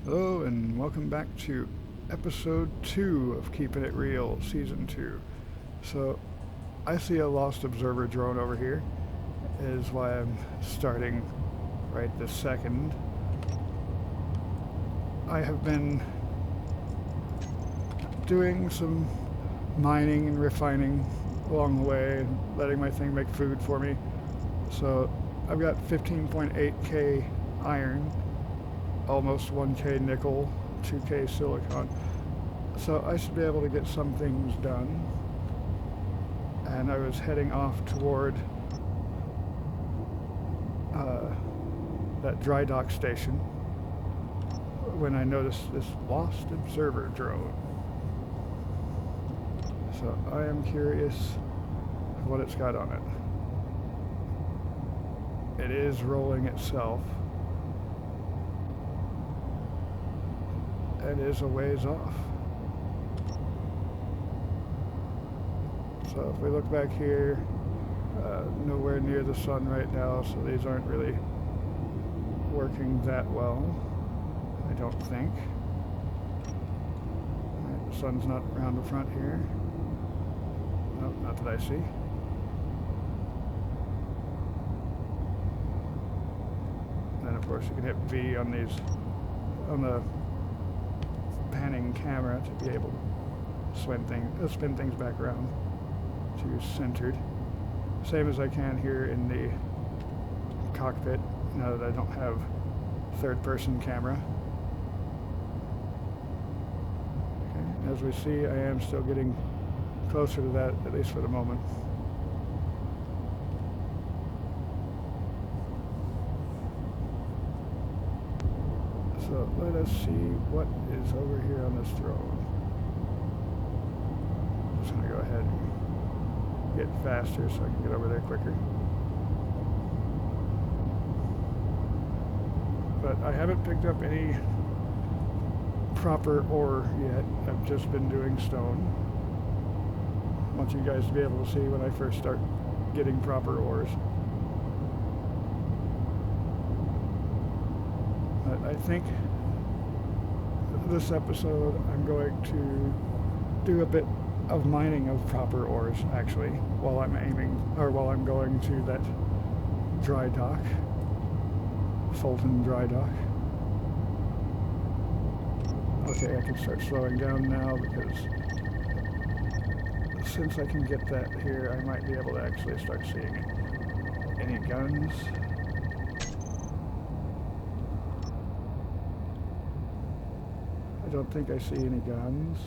Hello and welcome back to episode 2 of Keeping It Real, season 2. So, I see a lost observer drone over here, is why I'm starting right this second. I have been doing some mining and refining along the way and letting my thing make food for me. So, I've got 15.8k iron, almost 1k nickel, 2k silicon. So I should be able to get some things done. And I was heading off toward that dry dock station when I noticed this lost observer drone. So I am curious what it's got on it. It is rolling itself. It is a ways off. So if we look back here, nowhere near the sun right now, so these aren't really working that well, I don't think. Right, the sun's not around the front here. No, not that I see. And then of course you can hit V on these, on the panning camera to be able to spin things back around to centered. Same as I can here in the cockpit now that I don't have third person camera. Okay. As we see, I am still getting closer to that, at least for the moment. So let us see what is over here on this throne. Just gonna go ahead and get faster so I can get over there quicker. But I haven't picked up any proper ore yet. I've just been doing stone. I want you guys to be able to see when I first start getting proper ores. But I think this episode I'm going to do a bit of mining of proper ores actually while I'm going to that dry dock, Fulton dry dock. Okay, I can start slowing down now because since I can get that here, I might be able to actually start seeing any guns. I don't think I see any guns.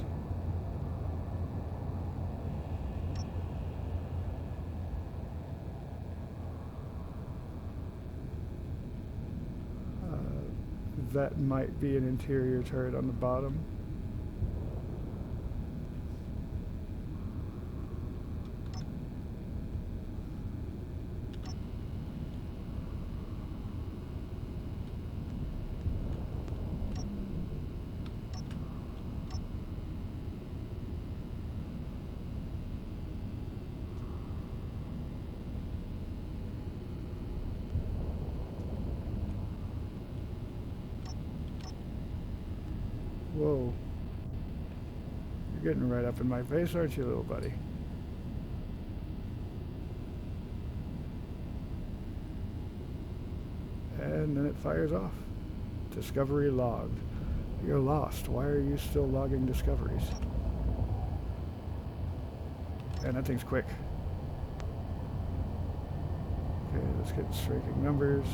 That might be an interior turret on the bottom. Whoa. You're getting right up in my face, aren't you, little buddy? And then it fires off. Discovery logged. You're lost. Why are you still logging discoveries? And that thing's quick. Okay, let's get striking numbers.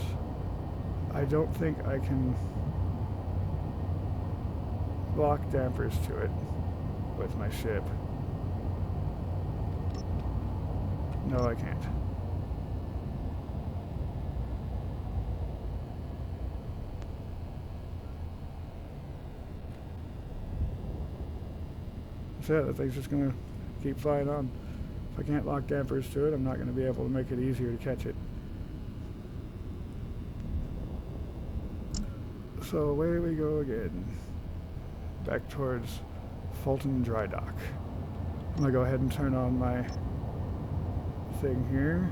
I don't think I can lock dampers to it with my ship. No, I can't. So yeah, that thing's just gonna keep flying on. If I can't lock dampers to it, I'm not gonna be able to make it easier to catch it. So away we go again. Back towards Fulton Dry Dock. I'm gonna go ahead and turn on my thing here.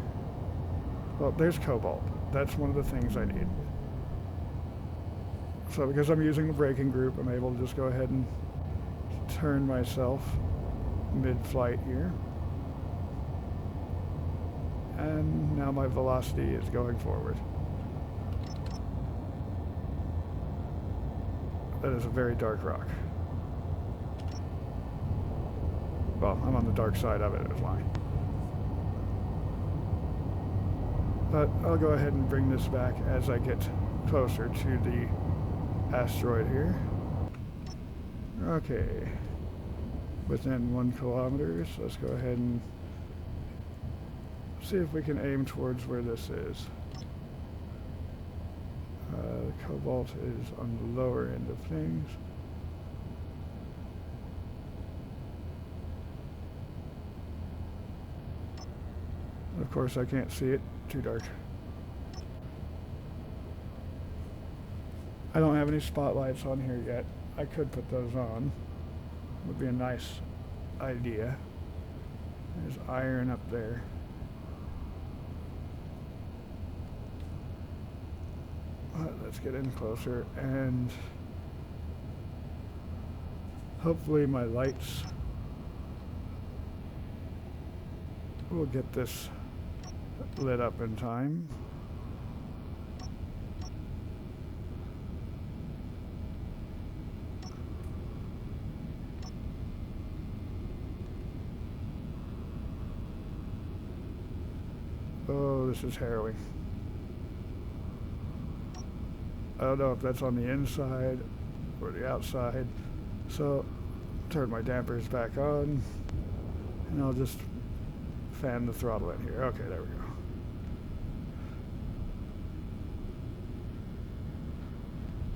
Well, there's cobalt. That's one of the things I need. So because I'm using the braking group, I'm able to just go ahead and turn myself mid-flight here. And now my velocity is going forward. That is a very dark rock. Well, I'm on the dark side of it, is mine. But I'll go ahead and bring this back as I get closer to the asteroid here. Okay. Within 1 kilometer, so let's go ahead and see if we can aim towards where this is. Cobalt is on the lower end of things. Of course, I can't see it. Too dark. I don't have any spotlights on here yet. I could put those on. Would be a nice idea. There's iron up there. Let's get in closer and hopefully my lights will get this lit up in time. Oh, this is harrowing. I don't know if that's on the inside or the outside. So, turn my dampers back on, and I'll just fan the throttle in here. Okay, there we go.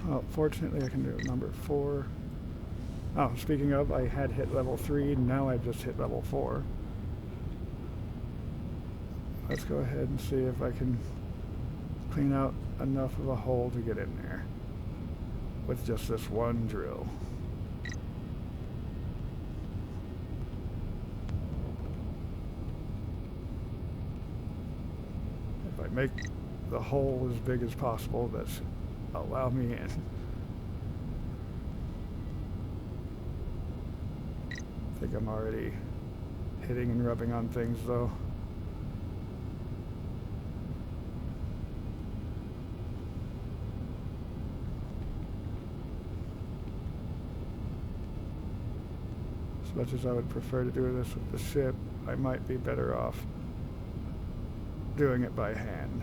Well, fortunately I can do number 4. Oh, speaking of, I had hit level 3, now I've just hit level 4. Let's go ahead and see if I can clean out enough of a hole to get in there with just this one drill. If I make the hole as big as possible, that's allow me in. I think I'm already hitting and rubbing on things though. As much as I would prefer to do this with the ship, I might be better off doing it by hand.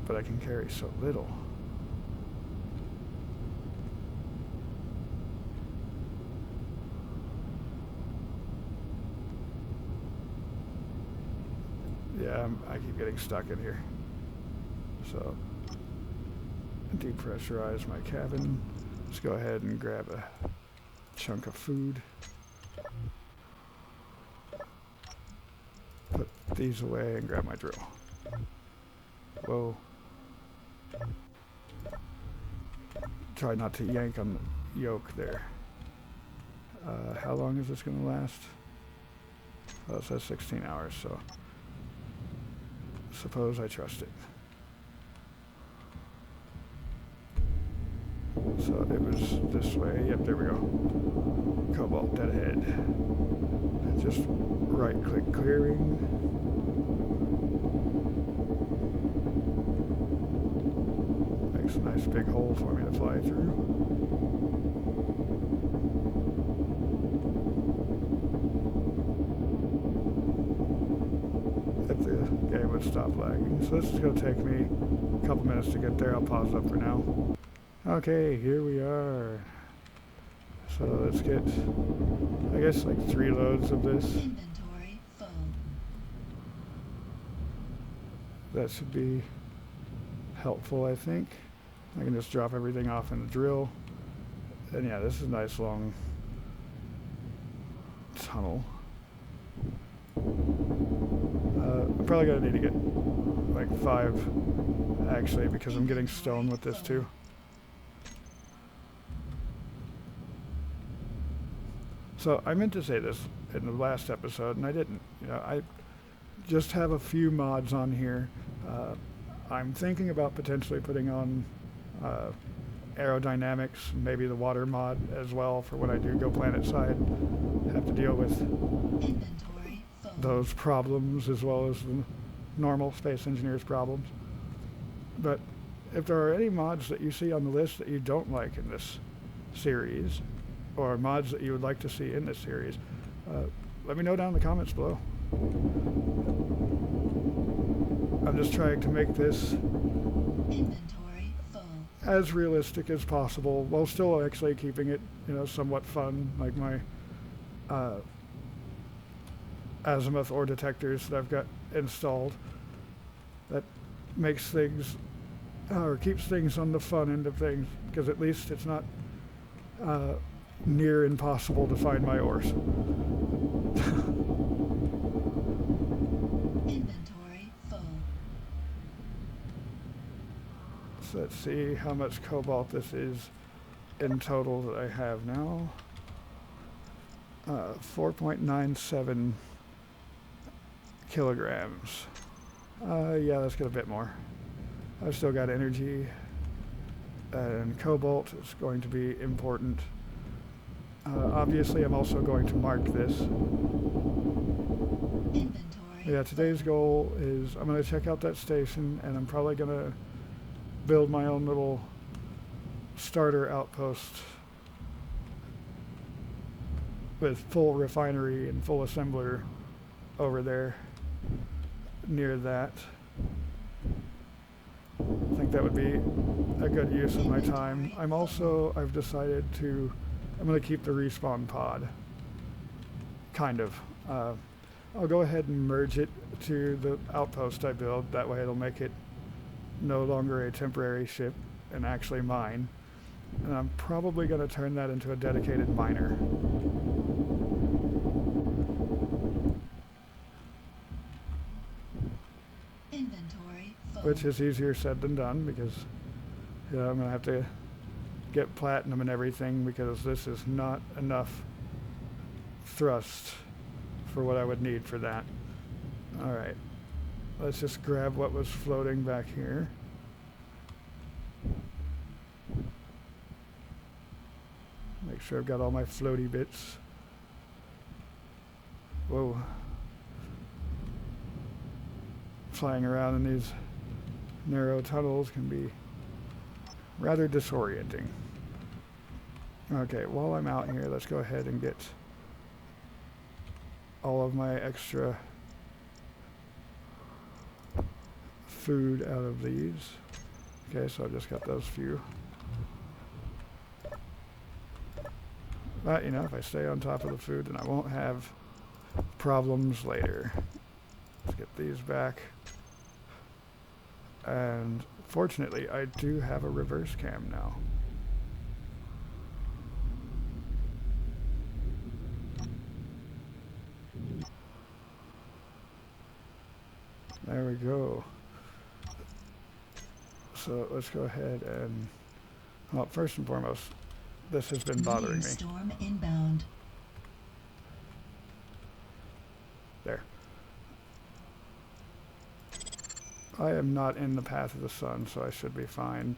But I can carry so little. Yeah, I keep getting stuck in here. So, depressurize my cabin. Let's go ahead and grab a chunk of food. Put these away and grab my drill. Whoa. Try not to yank on the yoke there. How long is this going to last? Well, it says 16 hours, so suppose I trust it. So it was this way. Yep, there we go. Cobalt dead ahead. Just right-click clearing. Makes a nice big hole for me to fly through. If the game would stop lagging. So this is going to take me a couple minutes to get there. I'll pause up for now. Okay, here we are. So let's get, I guess, like 3 loads of this. Inventory full. That should be helpful, I think. I can just drop everything off in the drill. And yeah, this is a nice long tunnel. I'm probably gonna need to get like 5 actually, because I'm getting stone with this too. So I meant to say this in the last episode, and I didn't. You know, I just have a few mods on here. I'm thinking about potentially putting on uh, aerodynamics, maybe the water mod as well for when I do go planet side. Have to deal with those problems as well as the normal Space Engineers problems. But if there are any mods that you see on the list that you don't like in this series, or mods that you would like to see in this series, let me know down in the comments below. I'm just trying to make this as realistic as possible while still actually keeping it, somewhat fun, like my azimuth ore detectors that I've got installed. That makes things, or keeps things on the fun end of things, because at least it's not near impossible to find my ores. Inventory full. So let's see how much cobalt this is in total that I have now. 4.97 kilograms. Yeah, let's get a bit more. I've still got energy, and cobalt is going to be important. Obviously, I'm also going to mark this. Inventory. Yeah, today's goal is I'm going to check out that station, and I'm probably going to build my own little starter outpost with full refinery and full assembler over there near that. I think that would be a good use of my time. I've decided I'm going to keep the respawn pod. Kind of. I'll go ahead and merge it to the outpost I build. That way it'll make it no longer a temporary ship and actually mine. And I'm probably going to turn that into a dedicated miner. Inventory full. Which is easier said than done, because I'm going to have to get platinum and everything, because this is not enough thrust for what I would need for that. Alright, let's just grab what was floating back here. Make sure I've got all my floaty bits. Whoa. Flying around in these narrow tunnels can be rather disorienting. Okay, while I'm out here, let's go ahead and get all of my extra food out of these. Okay, so I've just got those few. But, if I stay on top of the food, then I won't have problems later. Let's get these back. And fortunately, I do have a reverse cam now. There we go. So let's go ahead and, well, first and foremost, this has been bothering me. Storm inbound. There. I am not in the path of the sun, so I should be fine.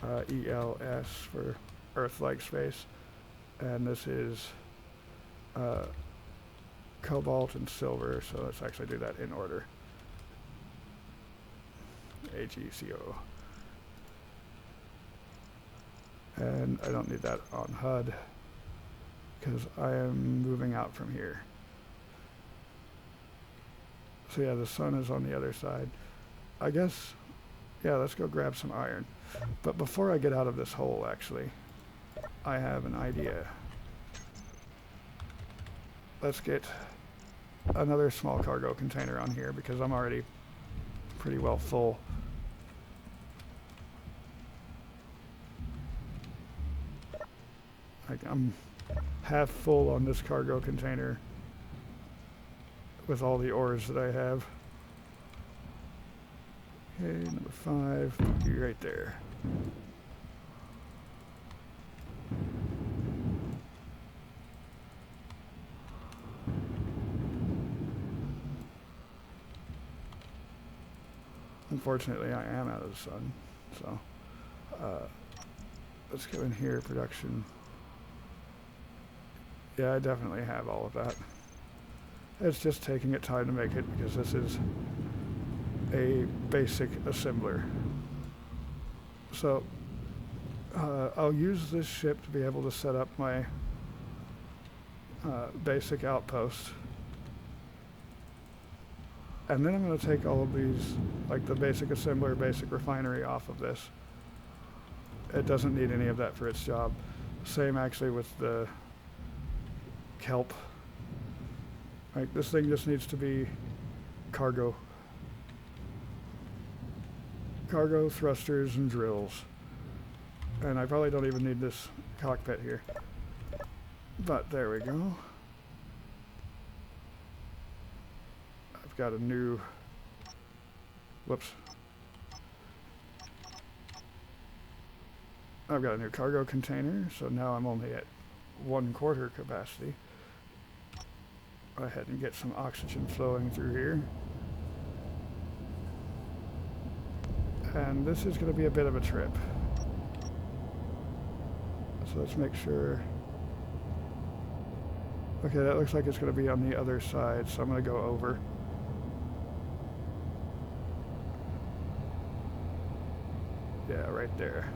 ELS for Earth-like space. And this is cobalt and silver, so let's actually do that in order. AGCO. And I don't need that on HUD, because I am moving out from here. So yeah, the sun is on the other side. I guess, yeah, let's go grab some iron. But before I get out of this hole, actually, I have an idea. Let's get another small cargo container on here, because I'm already pretty well full. Like, I'm half full on this cargo container with all the ores that I have. Okay, number 5, put you right there. Unfortunately, I am out of the sun, so Let's go in here, production. Yeah, I definitely have all of that. It's just taking it time to make it because this is a basic assembler. So I'll use this ship to be able to set up my basic outpost. And then I'm going to take all of these, like the basic assembler, basic refinery off of this. It doesn't need any of that for its job. Same actually with the kelp. Like this thing just needs to be cargo. Cargo, thrusters, and drills. And I probably don't even need this cockpit here. But there we go. I've got a new... Whoops. I've got a new cargo container, so now I'm only at 1/4 capacity. Go ahead and get some oxygen flowing through here. And this is going to be a bit of a trip. So let's make sure. Okay, that looks like it's going to be on the other side, so I'm going to go over. Yeah, right there.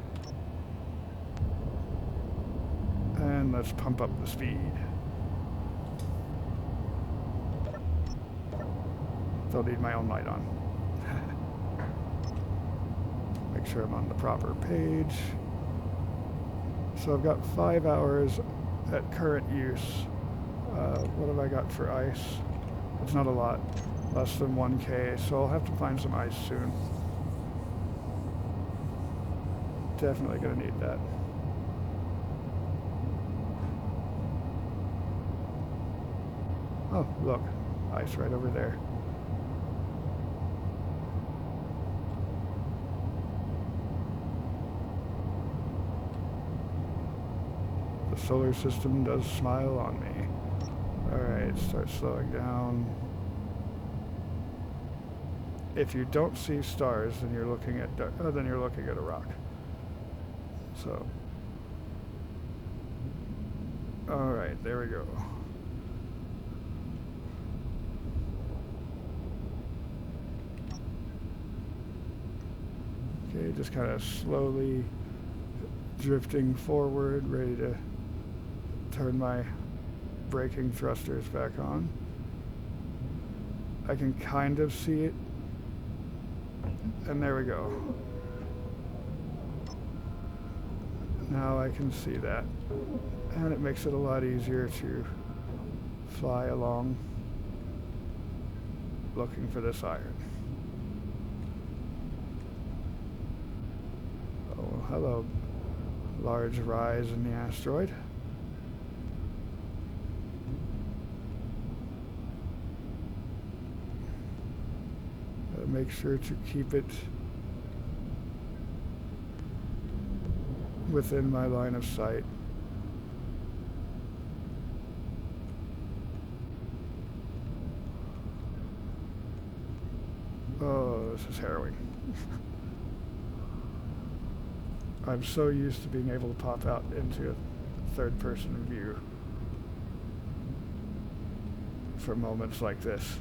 And let's pump up the speed. Don't need my own light on. Make sure I'm on the proper page. So I've got 5 hours at current use. What have I got for ice? It's not a lot, less than 1K, so I'll have to find some ice soon. Definitely gonna need that. Oh, look, ice right over there. The solar system does smile on me. Alright, start slowing down. If you don't see stars, then you're looking at a rock. So, alright, there we go. Okay, just kind of slowly drifting forward, ready to turn my braking thrusters back on. I can kind of see it, and there we go. Now I can see that, and it makes it a lot easier to fly along looking for this iron. Oh, hello, large rise in the asteroid. Make sure to keep it within my line of sight. Oh, this is harrowing. I'm so used to being able to pop out into a third-person view for moments like this.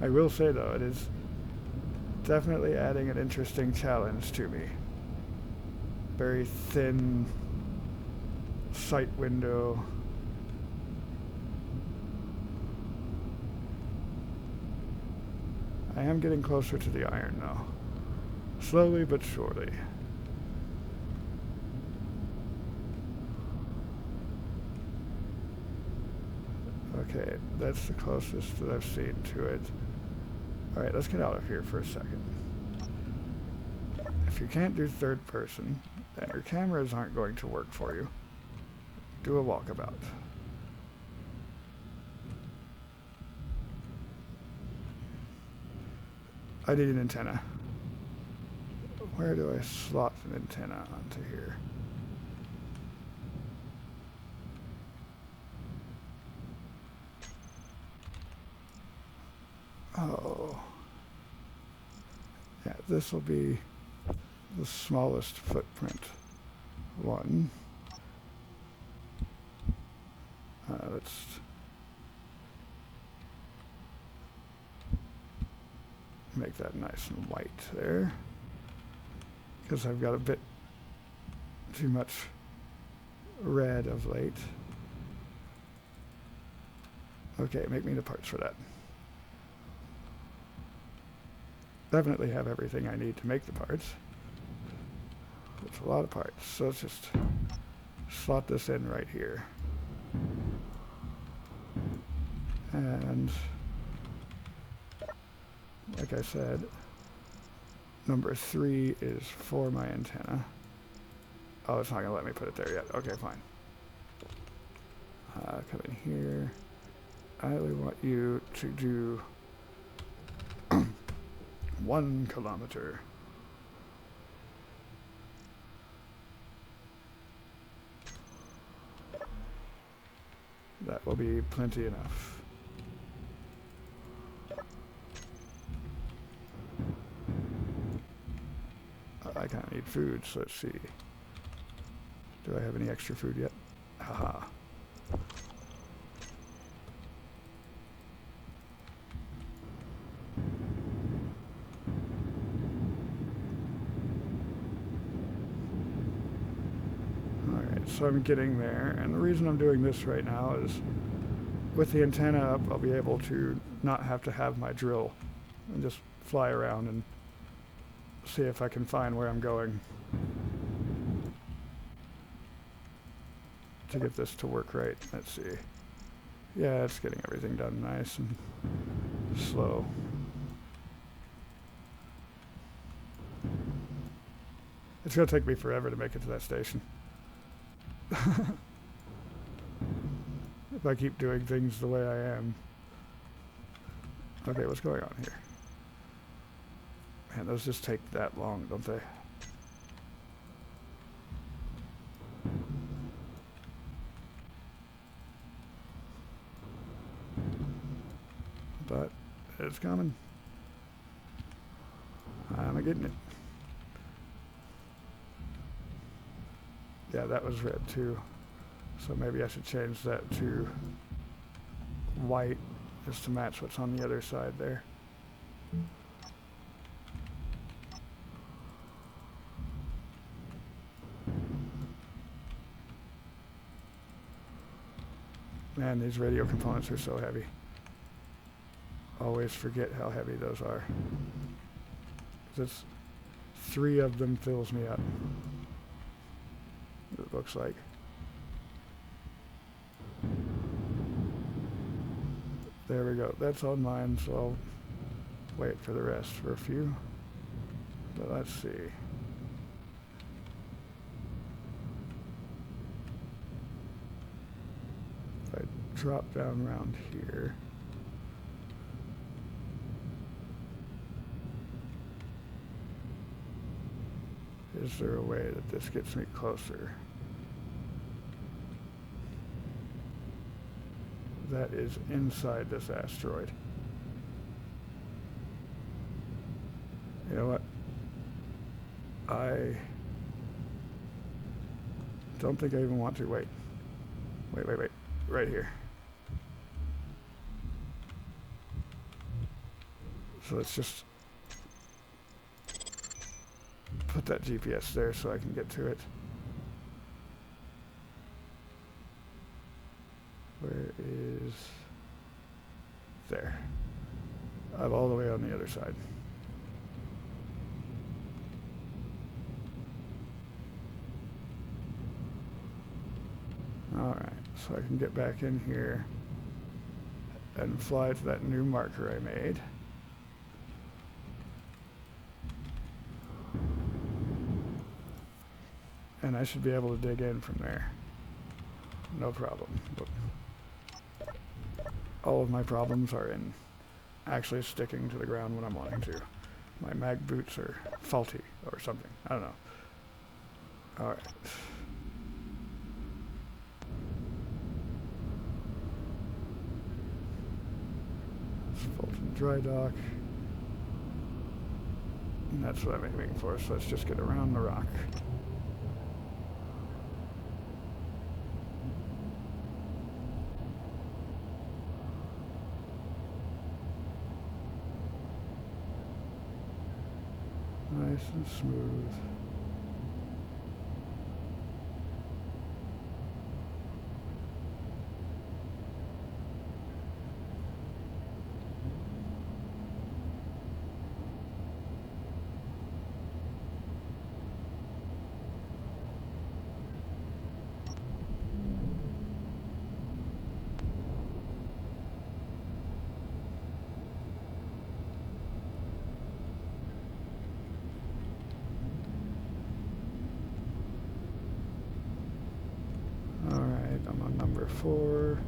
I will say though, it is definitely adding an interesting challenge to me. Very thin sight window. I am getting closer to the iron now. Slowly but surely. Okay, that's the closest that I've seen to it. Alright, let's get out of here for a second. If you can't do third person, then your cameras aren't going to work for you. Do a walkabout. I need an antenna. Where do I slot an antenna onto here? Oh. this will be the smallest footprint one. Let's make that nice and white there, because I've got a bit too much red of late. Okay, make me the parts for that. Definitely have everything I need to make the parts. It's a lot of parts, so let's just slot this in right here. And like I said, number 3 is for my antenna. Oh, it's not going to let me put it there yet. Okay, fine. Come in here. I really want you to do 1 kilometer. That will be plenty enough. I kind of need food, so let's see. Do I have any extra food yet? Haha. Alright, so I'm getting there, and the reason I'm doing this right now is with the antenna up, I'll be able to not have to have my drill and just fly around and see if I can find where I'm going to get this to work right. Let's see. Yeah, it's getting everything done nice and slow. It's going to take me forever to make it to that station. If I keep doing things the way I am. Okay, what's going on here? Man, those just take that long, don't they? But it's coming. I'm getting it. Yeah, that was red too. So maybe I should change that to white just to match what's on the other side there. Man, these radio components are so heavy. Always forget how heavy those are. Just 3 of them fills me up. It looks like. There we go. That's on mine, so I'll wait for the rest for a few. But let's see. If I drop down around here. Is there a way that this gets me closer? That is inside this asteroid. You know what? I don't think I even want to. Wait. Right here. So let's just put that GPS there so I can get to it. Where is... there. I'm all the way on the other side. Alright, so I can get back in here and fly to that new marker I made. And I should be able to dig in from there. No problem. All of my problems are in actually sticking to the ground when I'm wanting to. My mag boots are faulty or something. I don't know. Alright. Fulton dry dock. And that's what I'm aiming for, so let's just get around the rock. Nice and smooth. Alright, I'm on number 4.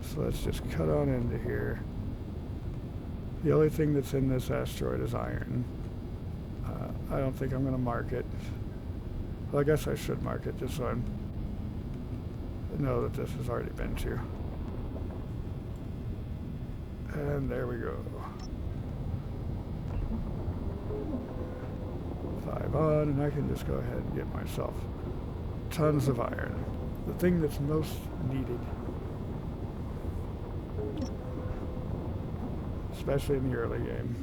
So let's just cut on into here. The only thing that's in this asteroid is iron. I don't think I'm going to mark it. Well, I guess I should mark it just so I know that this has already been to. And there we go. 5 on, and I can just go ahead and get myself tons of iron. The thing that's most needed. Especially in the early game.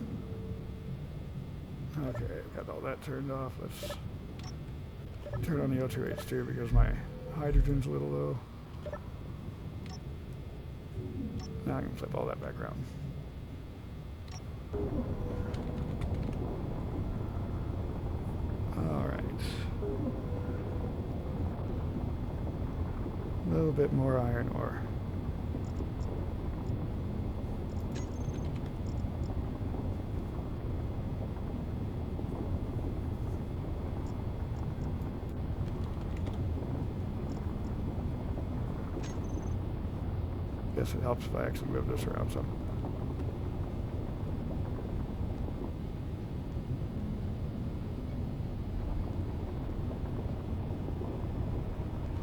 Okay, got all that turned off. Let's turn on the O2H2 because my hydrogen's a little low. Now I can flip all that back around. Alright. A little bit more iron ore. Guess it helps if I actually move this around some.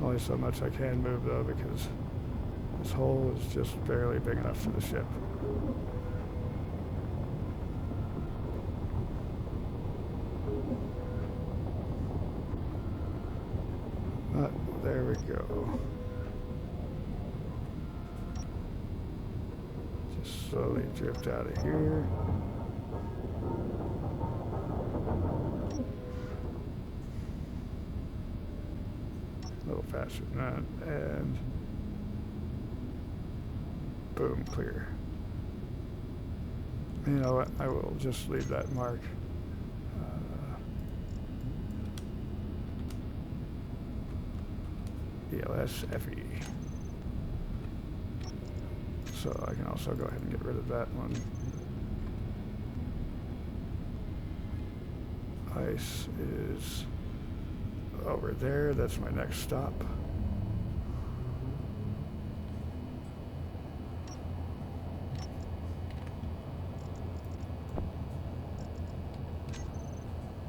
Only so much I can move though, because this hole is just barely big enough for the ship. But there we go. Just slowly drift out of here. A little faster than that, and boom, clear. You know what, I will just leave that mark. ELSFE. So I can also go ahead and get rid of that one. Ice is over there. That's my next stop.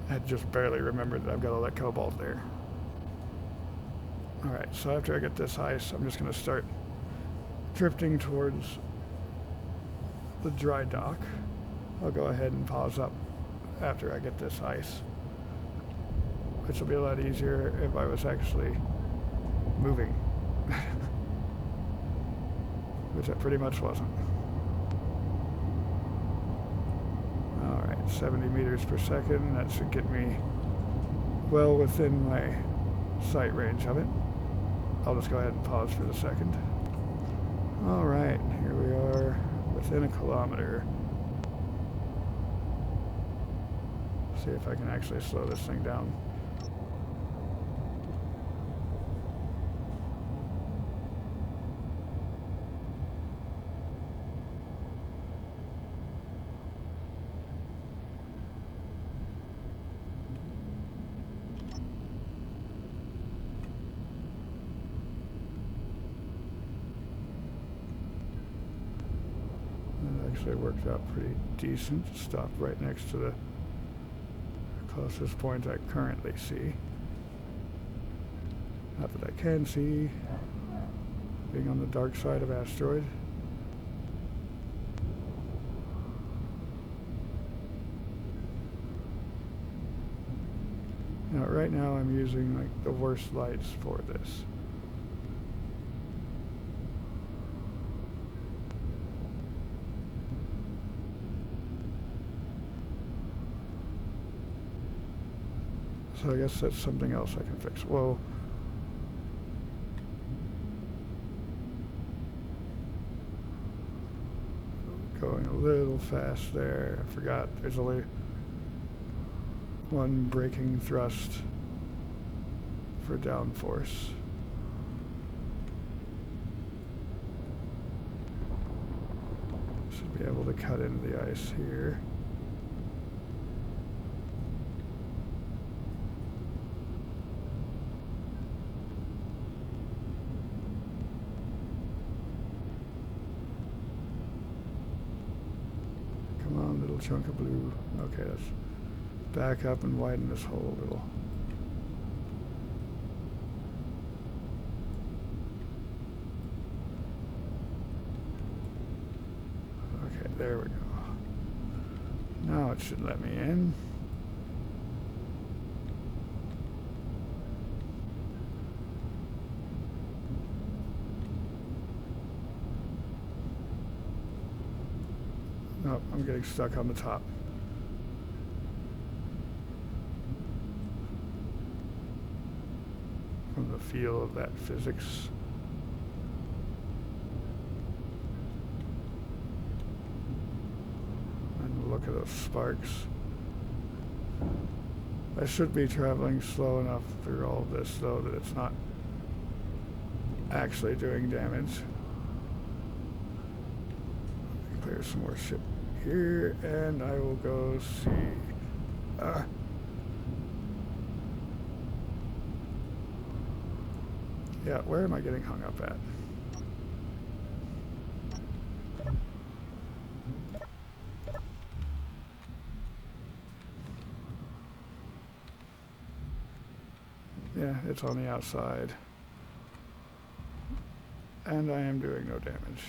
I just barely remembered that I've got all that cobalt there. Alright, so after I get this ice, I'm just going to start drifting towards the dry dock. I'll go ahead and pause up after I get this ice, which will be a lot easier if I was actually moving, which I pretty much wasn't. Alright, 70 meters per second, that should get me well within my sight range of it. I'll just go ahead and pause for the second. Alright, here we are within a kilometer. See if I can actually slow this thing down. Actually worked out pretty decent. Stopped right next to the closest point I currently see. Not that I can see, being on the dark side of asteroid. Now, right now I'm using like the worst lights for this. So I guess that's something else I can fix. Whoa. Going a little fast there. I forgot there's only one braking thrust for downforce. Should be able to cut into the ice here. Come on, little chunk of blue. Okay, let's back up and widen this hole a little. Okay, there we go. Now it should let me in. Nope, I'm getting stuck on the top. From the feel of that physics. And look at those sparks. I should be traveling slow enough through all of this, though, that it's not actually doing damage. Clear some more ship here, and I will go see. Yeah, where am I getting hung up at? Yeah, it's on the outside. And I am doing no damage.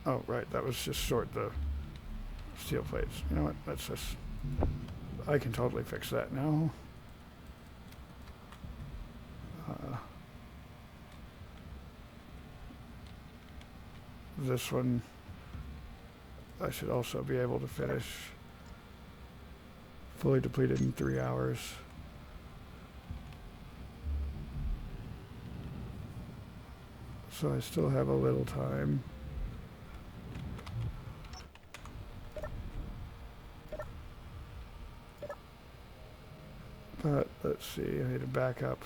Oh, right, that was just short the steel plates. You know what, let's just... I can totally fix that now. This one, I should also be able to finish fully depleted in 3 hours. So I still have a little time. But let's see, I need to back up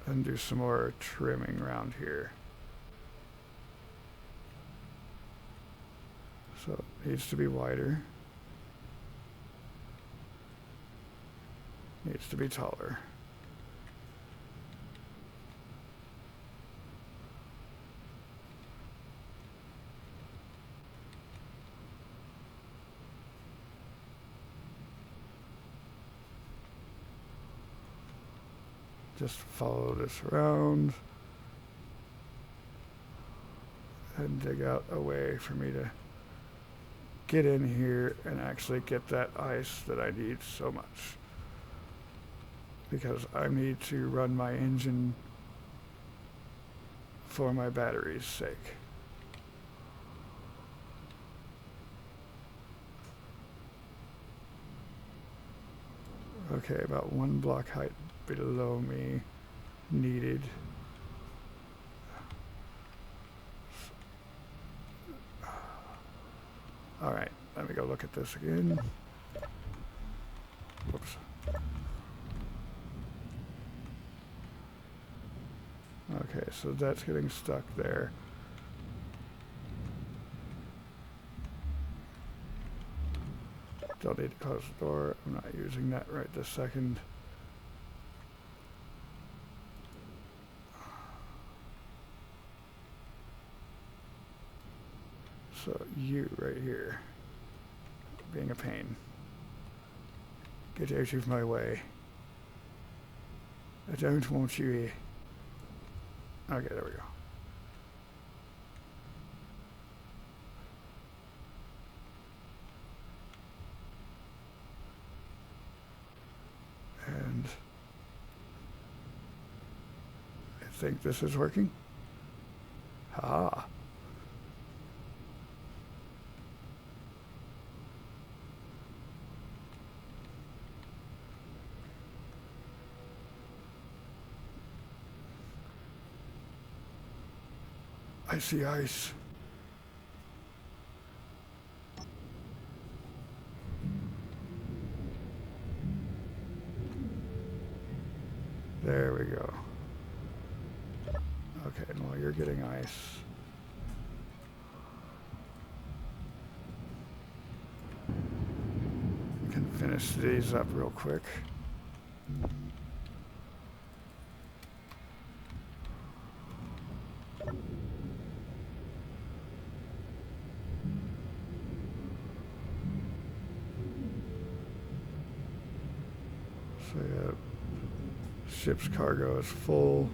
and do some more trimming around here. So it needs to be wider. Needs to be taller. Just follow this around and dig out a way for me to get in here and actually get that ice that I need so much. Because I need to run my engine for my battery's sake. Okay, about 1 block height below me needed. All right, let me go look at this again. Whoops. Okay, so that's getting stuck there. Don't need to close the door. I'm not using that right this second. So you right here, being a pain. Get out of my way. I don't want you here. Okay, there we go. think this is working? Ah. I see ice. There we go. Okay, well, you're getting ice. We can finish these up real quick. So yeah, ship's cargo is full.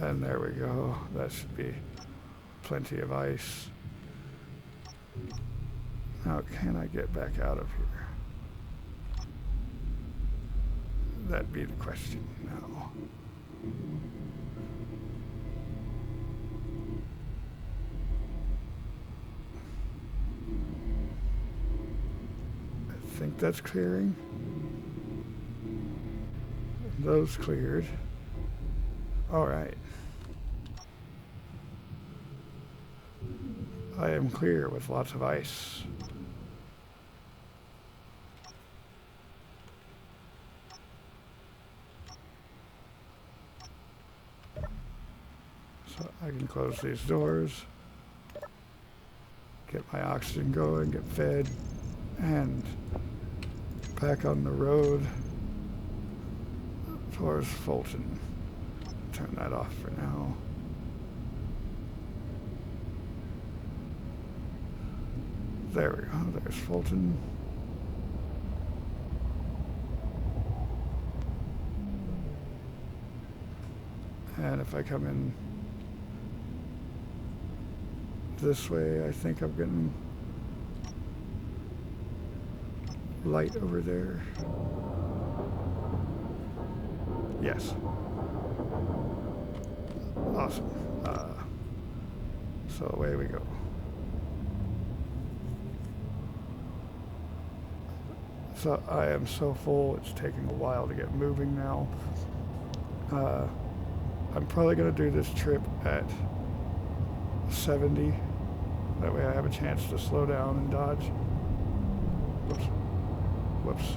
And there we go. That should be plenty of ice. Now, can I get back out of here? That'd be the question now. I think that's clearing. Those cleared. All right. I am clear with lots of ice. So I can close these doors, get my oxygen going, get fed, and back on the road towards Fulton. Turn that off for now. There we go, there's Fulton. And if I come in this way, I think I'm getting light over there. Yes. Awesome. So away we go. So I am so full, it's taking a while to get moving now. I'm probably going to do this trip at 70. That way I have a chance to slow down and dodge. Whoops. Whoops.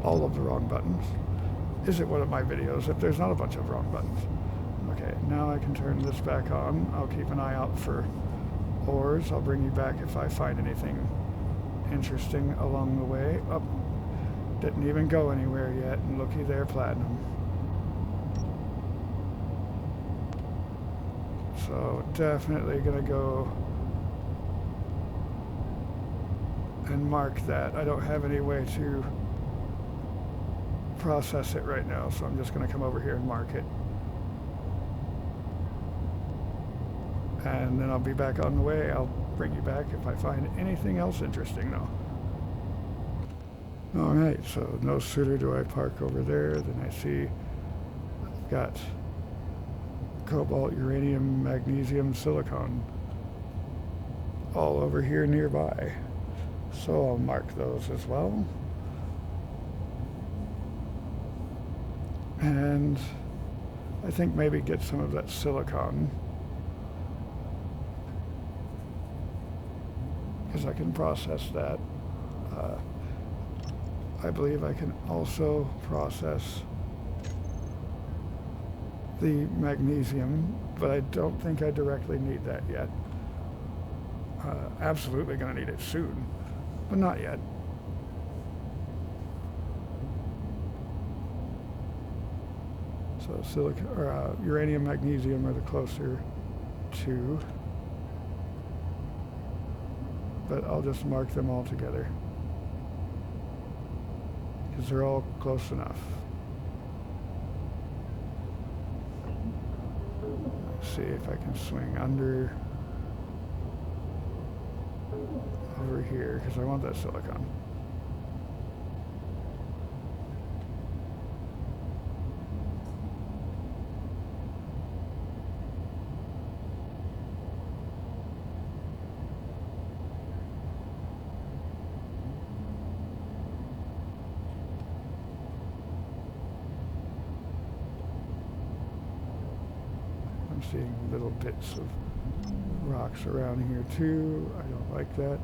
All of the wrong buttons. Is it one of my videos if there's not a bunch of wrong buttons? Okay, now I can turn this back on. I'll keep an eye out for ores. I'll bring you back if I find anything interesting along the way. Oh, didn't even go anywhere yet, and looky there, platinum. So definitely gonna go and mark that. I don't have any way to process it right now, so I'm just gonna come over here and mark it. And then I'll be back on the way. I'll bring you back if I find anything else interesting though. All right, so no sooner do I park over there than I see I've got cobalt, uranium, magnesium, silicon all over here nearby. So I'll mark those as well. And I think maybe get some of that silicon, because I can process that. I believe I can also process the magnesium, but I don't think I directly need that yet. Absolutely going to need it soon, but not yet. So silicon or uranium, magnesium are the closer two, but I'll just mark them all together because they're all close enough. Let's see if I can swing under. over here because I want that silicon. I'm seeing little bits of rocks around here too. I don't like that.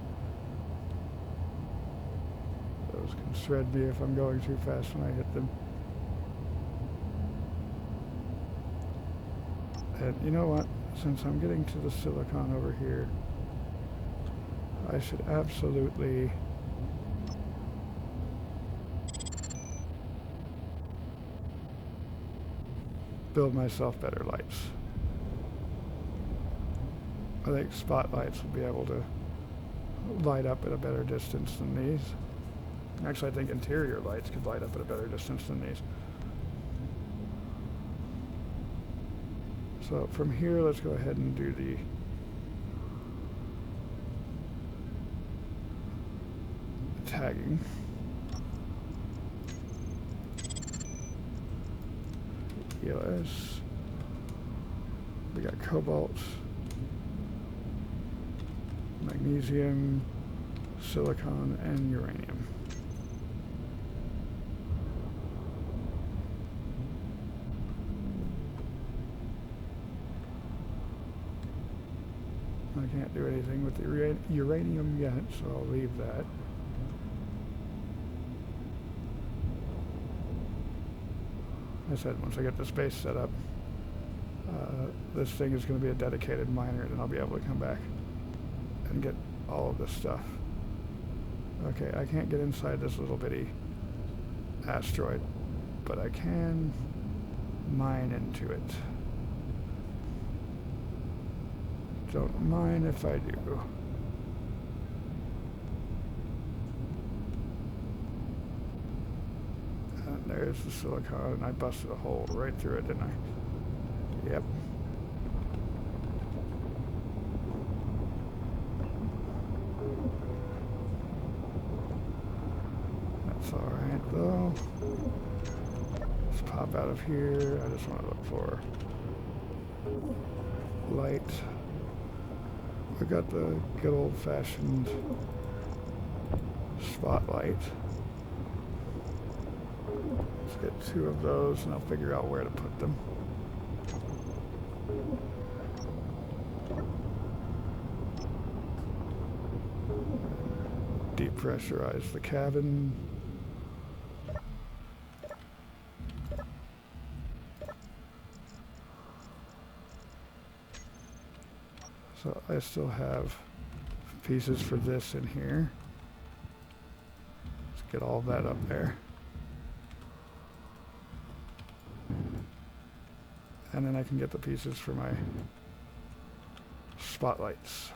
Those can shred me if I'm going too fast when I hit them. And you know what? Since I'm getting to the silicon over here, I should absolutely build myself better lights. I think spotlights will be able to light up at a better distance than these. Actually, I think interior lights could light up at a better distance than these. So from here, let's go ahead and do the tagging. ELS. We got cobalt, magnesium, silicon, and uranium. I can't do anything with the uranium yet, so I'll leave that. Like I said, once I get this base set up, this thing is going to be a dedicated miner, and I'll be able to come back and get all of this stuff. Okay, I can't get inside this little bitty asteroid, but I can mine into it. Don't mind if I do. And there's the silicon, and I busted a hole right through it, didn't I? Yep. That's alright though. Let's pop out of here. I just want to look for light. I got the good old-fashioned spotlight. Let's get 2 of those and I'll figure out where to put them. Depressurize the cabin. So I still have pieces for this in here. Let's get all that up there. And then I can get the pieces for my spotlights.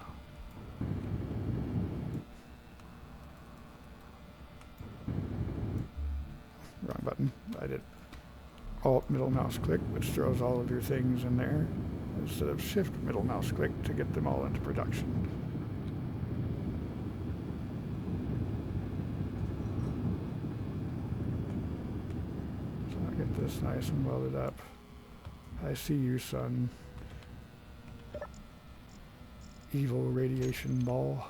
Wrong button. I did Alt middle mouse click, which throws all of your things in there, instead of Shift middle mouse click to get them all into production. So I get this nice and welded up. I see you, son. Evil radiation ball.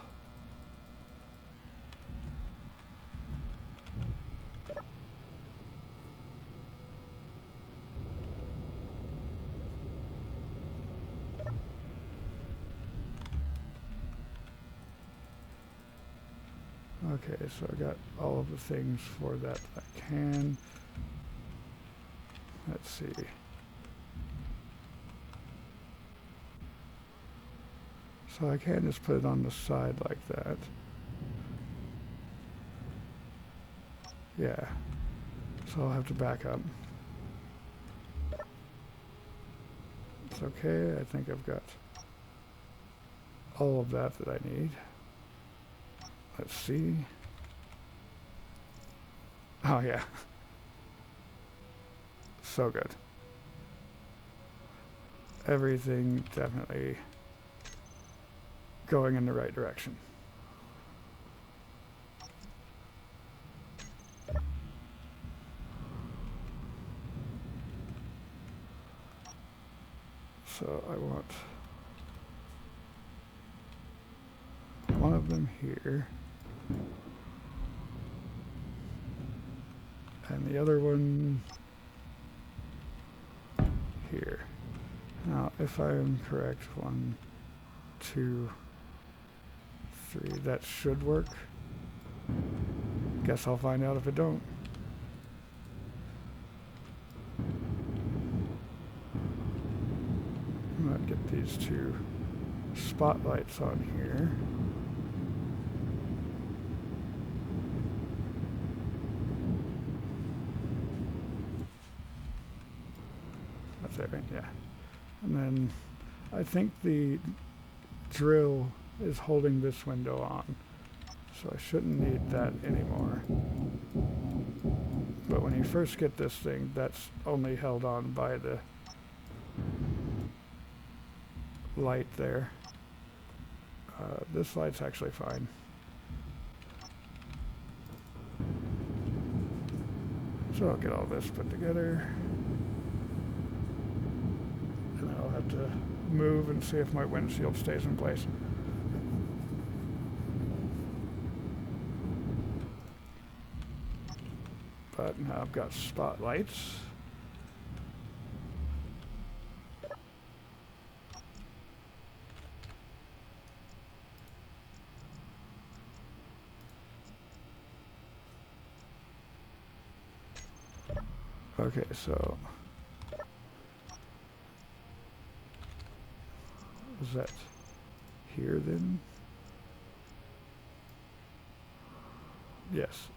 Okay, so I got all of the things for that I can. Let's see. So I can't just put it on the side like that. Yeah. So I'll have to back up. It's okay, I think I've got all of that I need. Let's see. Oh yeah. So good. Everything definitely going in the right direction. So I want one of them here, and the other one here. Now, if I am correct, 1, 2, 3, that should work. Guess I'll find out if it don't. I'm gonna get these 2 spotlights on here. That's it, right? Yeah. And then I think the drill is holding this window on, so I shouldn't need that anymore. But when you first get this thing, that's only held on by the light there. This light's actually fine. So I'll get all this put together. And then I'll have to move and see if my windshield stays in place. But now I've got spotlights. Okay, so is that here then? Yes,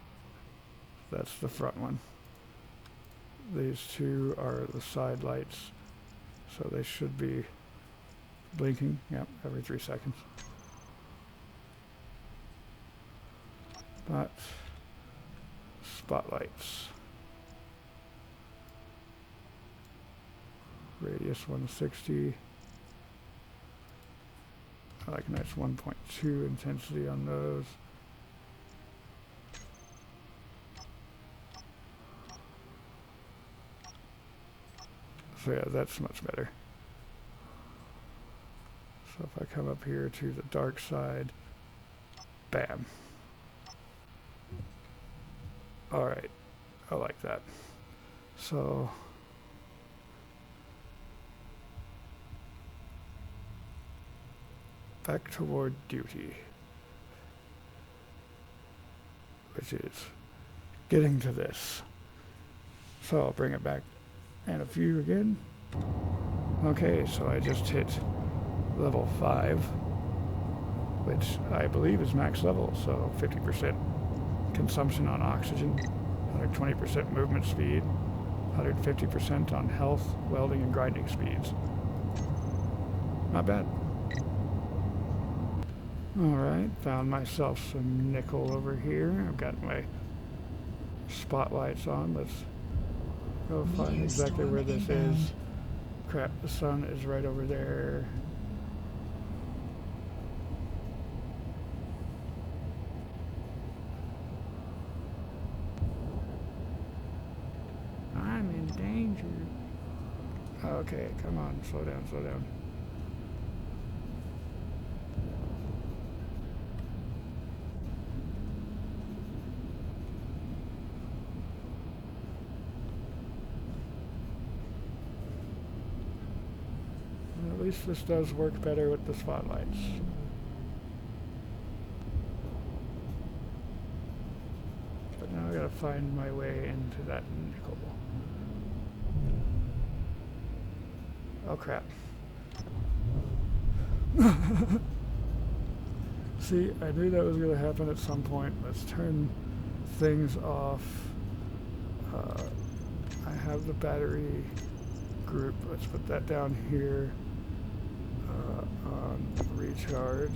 that's the front one. These 2 are the side lights, so they should be blinking, yep, every 3 seconds. But spotlights. Radius 160. I like a nice 1.2 intensity on those. So yeah, that's much better. So if I come up here to the dark side, bam. Alright, I like that. So back toward duty, which is getting to this. So I'll bring it back and a few again. Okay, so I just hit level 5, which I believe is max level, so 50% consumption on oxygen, 120% movement speed, 150% on health, welding, and grinding speeds. Not bad. Alright, found myself some nickel over here. I've got my spotlights on. Let's go find exactly where this is. Crap, the sun is right over there. I'm in danger. Okay, come on, slow down, slow down. At least this does work better with the spotlights. But now I gotta find my way into that nickel. Oh crap. See, I knew that was gonna happen at some point. Let's turn things off. I have the battery group. Let's put that down here. On recharge.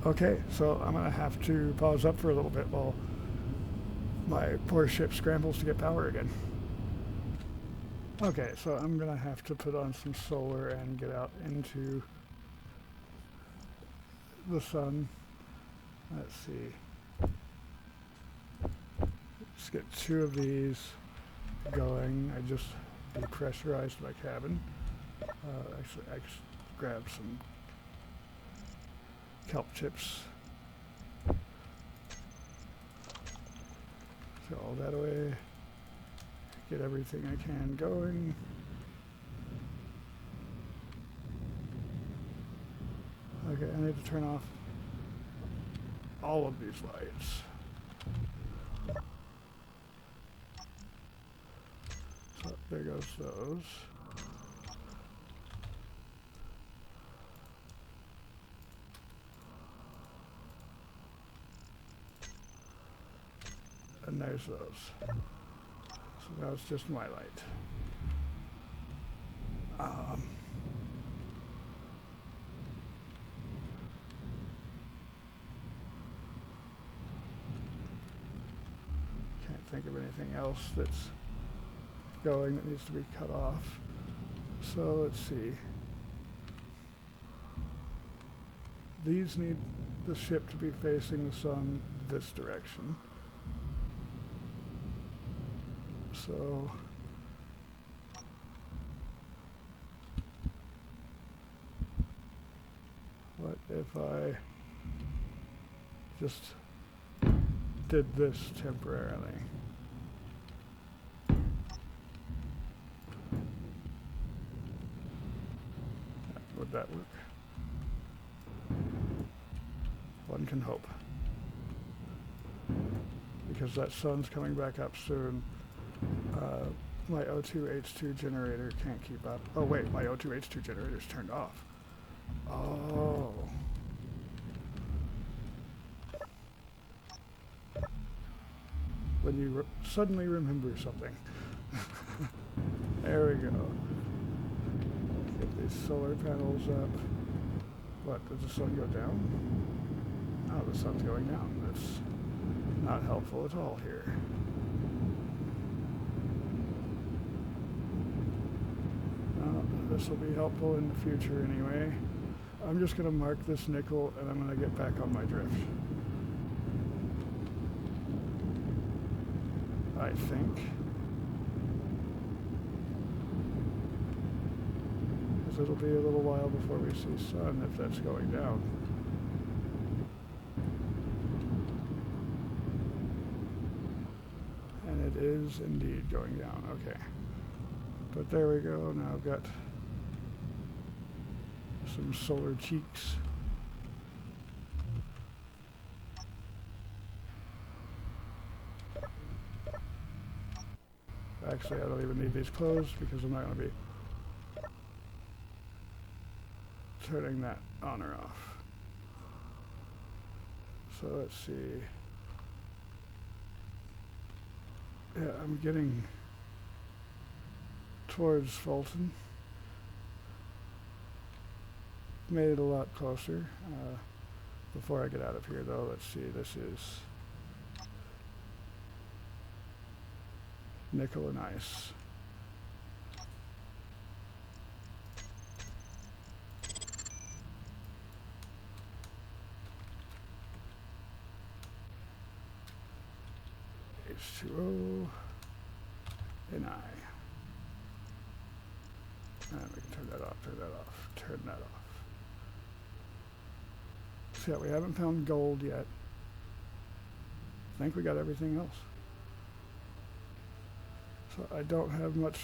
Okay, so I'm gonna have to pause up for a little bit while my poor ship scrambles to get power again. Okay, so I'm gonna have to put on some solar and get out into the sun. Let's see. Let's get 2 of these. going. I just depressurized my cabin. Actually, I grabbed some kelp chips. Throw all that away. Get everything I can going. Okay, I need to turn off all of these lights. So there goes those. And there's those. So now it's just my light. Can't think of anything else that's going that needs to be cut off. So let's see. These need the ship to be facing the sun this direction. So what if I just did this temporarily? Would that work? One can hope. Because that sun's coming back up soon. My O2H2 generator can't keep up. Oh wait, my O2H2 generator's turned off. Oh. When you suddenly remember something. There we go. Get these solar panels up. What, does the sun go down? Oh, the sun's going down. That's not helpful at all here. This will be helpful in the future anyway. I'm just going to mark this nickel and I'm going to get back on my drift. I think. Because it'll be a little while before we see sun if that's going down. And it is indeed going down, okay. But there we go, now I've got some solar cheeks. Actually, I don't even need these closed because I'm not going to be turning that on or off. So let's see. Yeah, I'm getting towards Fulton. Made it a lot closer. Before I get out of here though, let's see, this is nickel and ice. H2O and I. And we can turn that off, turn that off, turn that off. So yeah, we haven't found gold yet. I think we got everything else. So I don't have much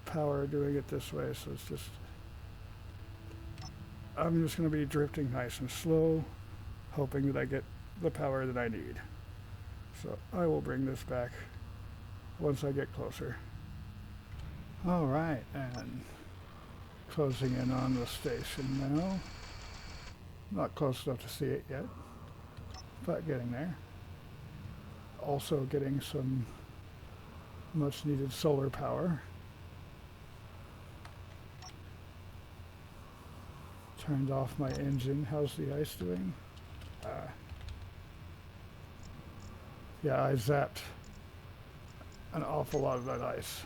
power doing it this way, so it's just, I'm just going to be drifting nice and slow, hoping that I get the power that I need. So I will bring this back once I get closer. All right, and closing in on the station now. Not close enough to see it yet, but getting there. Also getting some much needed solar power. Turned off my engine. How's the ice doing? Yeah, I zapped an awful lot of that ice.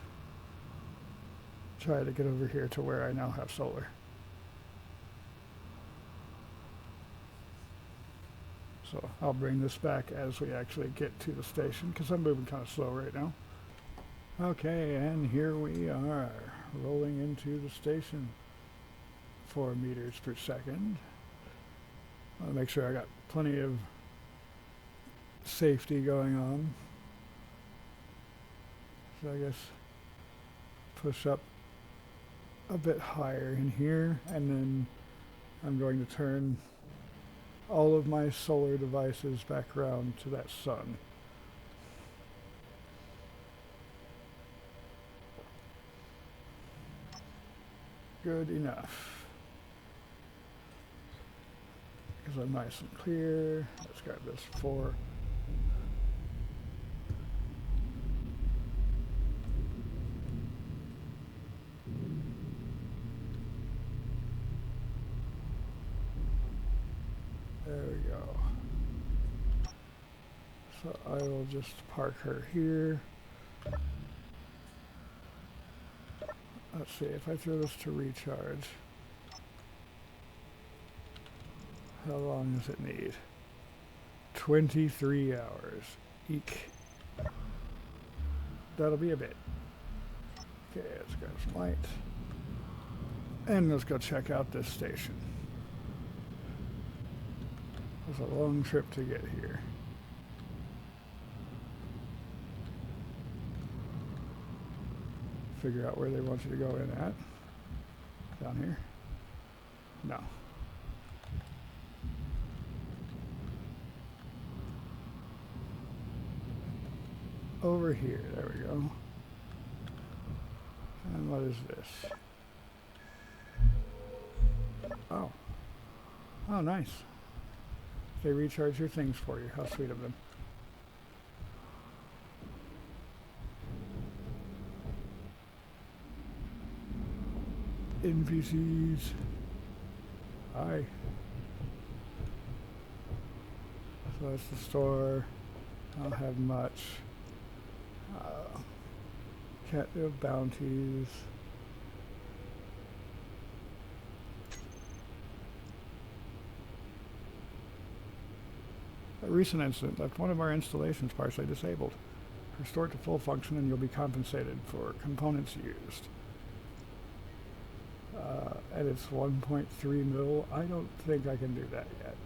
Try to get over here to where I now have solar. So I'll bring this back as we actually get to the station because I'm moving kind of slow right now. Okay, and here we are, rolling into the station. 4 meters per second. I'll make sure I got plenty of safety going on. So I guess push up a bit higher in here, and then I'm going to turn all of my solar devices back around to that sun. Good enough. Because I'm nice and clear. Let's grab this 4. There we go. So I will just park her here. Let's see, if I throw this to recharge, how long does it need? 23 hours. Eek. That'll be a bit. Okay, let's grab some light. And let's go check out this station. It's a long trip to get here. Figure out where they want you to go in at. Down here? No. Over here, there we go. And what is this? Oh. Oh, nice. They recharge your things for you. How sweet of them. NPCs. Hi. So that's the store. I don't have much. Can't do bounties. A recent incident left one of our installations partially disabled. Restore it to full function and you'll be compensated for components used. And it's 1.3 mil. I don't think I can do that yet.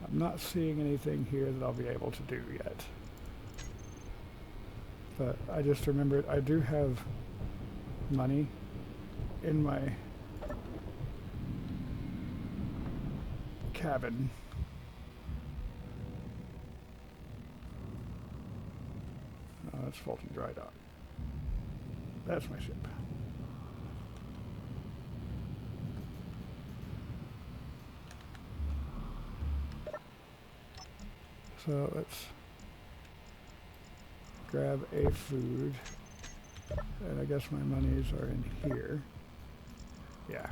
I'm not seeing anything here that I'll be able to do yet. But I just remembered I do have money in my cabin. Oh, that's Fulton Dry Dock. That's my ship. So let's grab a food. And I guess my monies are in here. Yeah.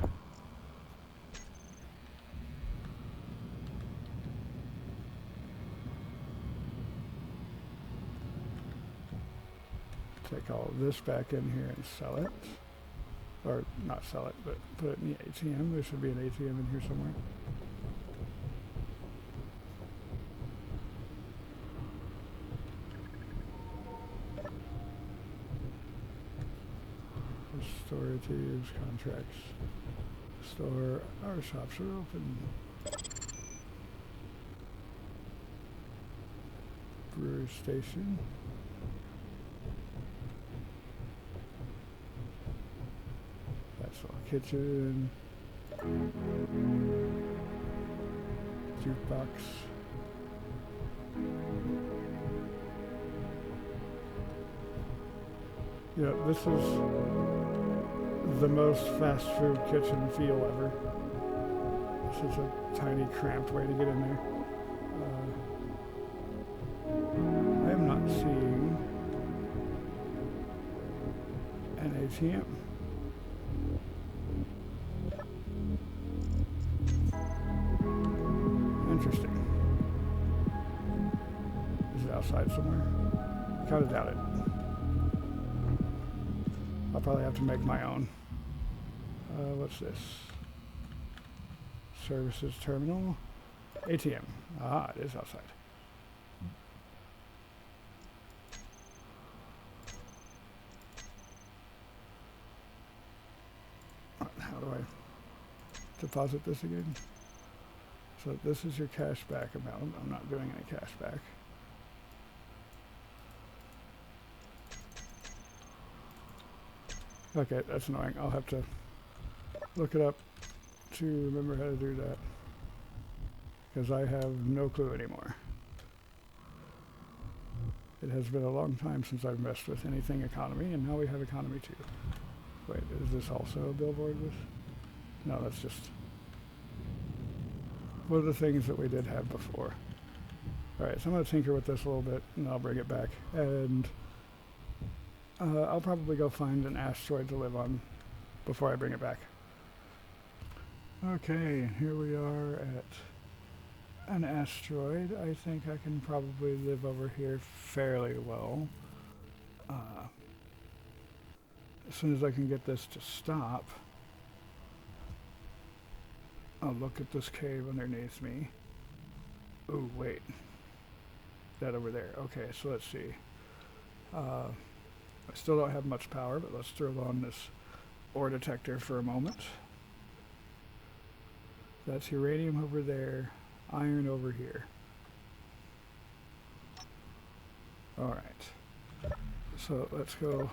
Take all of this back in here and sell it. Or not sell it, but put it in the ATM. There should be an ATM in here somewhere. Storage contracts. Store, our shops are open. Brewery station. That's all. Kitchen. Jukebox. Yeah, this is the most fast food kitchen feel ever. It's such a tiny, cramped way to get in there. I am not seeing an ATM. Interesting. Is it outside somewhere? Kind of doubt it. I'll probably have to make my own. What's this? Services terminal. ATM. Ah, it is outside. How do I deposit this again? So this is your cash back amount. I'm not doing any cash back. Okay, that's annoying. I'll have to look it up to remember how to do that, because I have no clue anymore. It has been a long time since I've messed with anything economy, and now we have economy too. Wait, is this also a billboard with? No, that's just one of the things that we did have before. Alright, so I'm going to tinker with this a little bit, and I'll bring it back. And I'll probably go find an asteroid to live on before I bring it back. Okay, here we are at an asteroid. I think I can probably live over here fairly well. As soon as I can get this to stop. Oh, look at this cave underneath me. Oh, wait. That over there. Okay, so let's see. I still don't have much power, but let's throw on this ore detector for a moment. That's uranium over there, iron over here. Alright. So let's go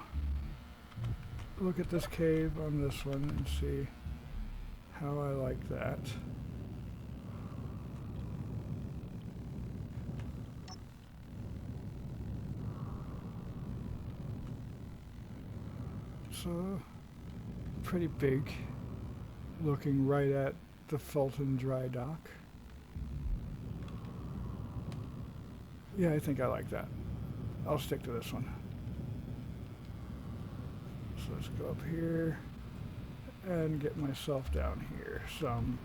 look at this cave on this one and see how I like that. So, pretty big, looking right at the Fulton dry dock. Yeah, I think I like that. I'll stick to this one. So let's go up here and get myself down here some.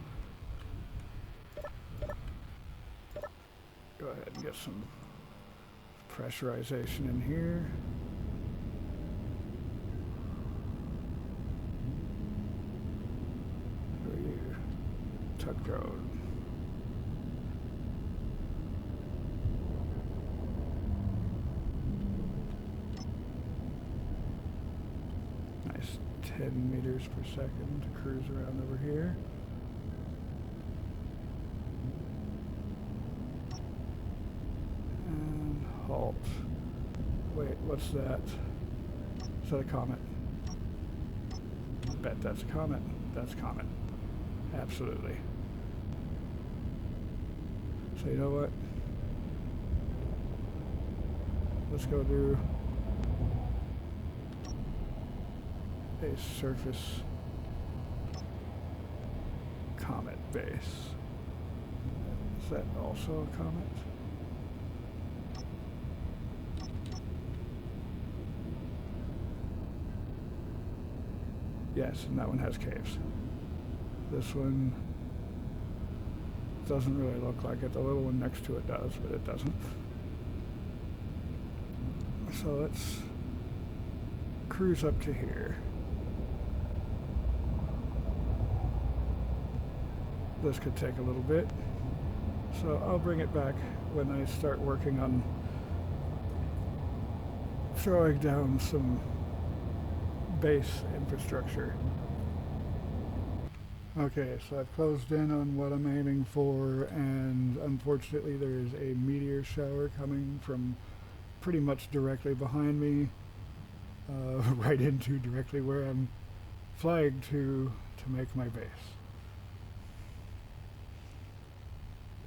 Go ahead and get some pressurization in here. Tuck Road. Nice 10 meters per second to cruise around over here. And halt. Wait, what's that? Is that a comet? Bet that's a comet. That's a comet. Absolutely. So you know what? Let's go do a surface comet base. Is that also a comet? Yes, and that one has caves. This one doesn't really look like it. The little one next to it does, but it doesn't. So let's cruise up to here. This could take a little bit, so I'll bring it back when I start working on throwing down some base infrastructure. Okay, so I've closed in on what I'm aiming for, and unfortunately there is a meteor shower coming from pretty much directly behind me, right into directly where I'm flying to make my base.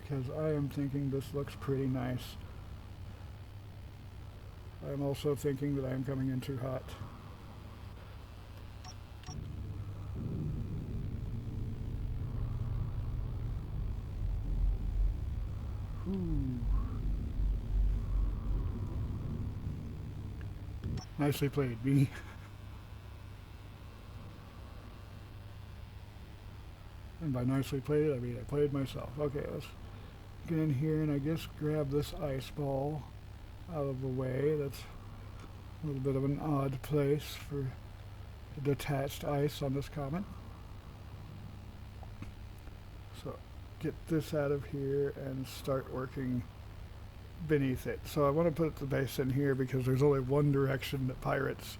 Because I am thinking this looks pretty nice. I'm also thinking that I'm coming in too hot. Ooh. Nicely played, me. And by nicely played, I mean I played myself. Okay, let's get in here and I guess grab this ice ball out of the way. That's a little bit of an odd place for detached ice on this comet. So get this out of here and start working beneath it. So I want to put the base in here because there's only one direction that pirates